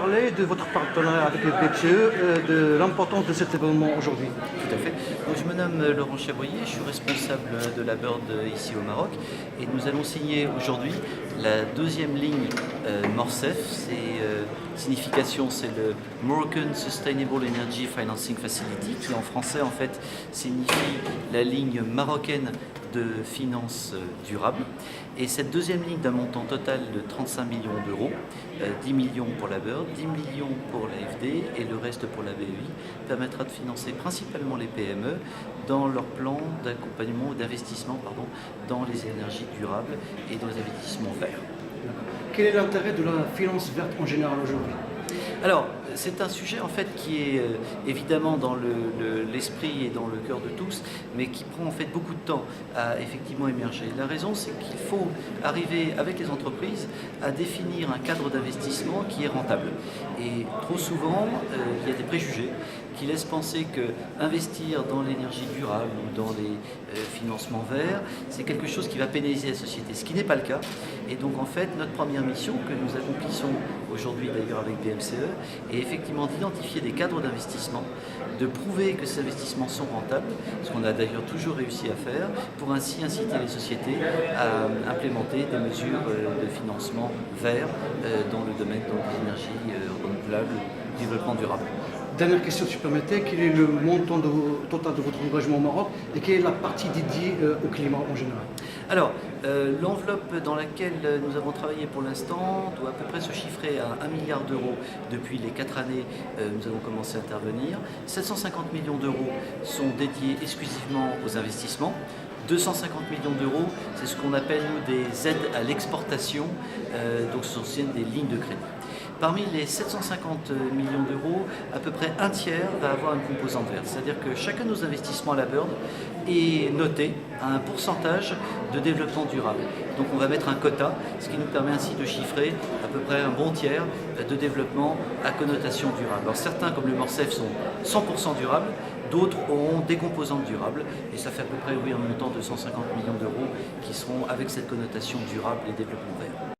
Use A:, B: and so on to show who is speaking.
A: parler de votre partenariat avec le BPCE, de l'importance de cet événement aujourd'hui.
B: Tout à fait. Donc, je me nomme Laurent Chaboyer, je suis responsable de la Bird ici au Maroc et nous allons signer aujourd'hui la deuxième ligne MORCEF. Signification, c'est le Moroccan Sustainable Energy Financing Facility, qui en français en fait signifie la ligne marocaine de finances durables. Et cette deuxième ligne d'un montant total de 35 millions d'euros, 10 millions pour la Bird, 10 millions pour l'AFD et le reste pour la BEI, permettra de financer principalement les PME dans leur plan d'accompagnement ou d'investissement dans les énergies durables et dans les investissements verts.
A: Quel est l'intérêt de la finance verte en général aujourd'hui?
B: Alors, c'est un sujet en fait qui est évidemment dans l'esprit et dans le cœur de tous, mais qui prend en fait beaucoup de temps à effectivement émerger. La raison, c'est qu'il faut arriver avec les entreprises à définir un cadre d'investissement qui est rentable. Et trop souvent, il y a des préjugés qui laissent penser que investir dans l'énergie durable ou dans les financements verts, c'est quelque chose qui va pénaliser la société, ce qui n'est pas le cas. Et donc en fait, notre première mission que nous accomplissons aujourd'hui d'ailleurs avec BMCE est effectivement d'identifier des cadres d'investissement, de prouver que ces investissements sont rentables, ce qu'on a d'ailleurs toujours réussi à faire, pour ainsi inciter les sociétés à implémenter des mesures de financement vert dans le domaine des énergies renouvelables, du développement durable.
A: Dernière question, si vous permettez, quel est le montant total de votre engagement au Maroc et quelle est la partie dédiée au climat en général?
B: Alors, l'enveloppe dans laquelle nous avons travaillé pour l'instant doit à peu près se chiffrer à 1 milliard d'euros depuis les 4 années nous avons commencé à intervenir. 750 millions d'euros sont dédiés exclusivement aux investissements. 250 millions d'euros, c'est ce qu'on appelle nous des aides à l'exportation, donc ce sont des lignes de crédit. Parmi les 750 millions d'euros, à peu près un tiers va avoir une composante verte. C'est-à-dire que chacun de nos investissements à la Bird est noté à un pourcentage de développement durable. Donc on va mettre un quota, ce qui nous permet ainsi de chiffrer à peu près un bon tiers de développement à connotation durable. Alors certains, comme le MORCEF, sont 100% durables, d'autres auront des composantes durables, et ça fait à peu près un montant de 150 millions d'euros qui seront avec cette connotation durable et développement vert.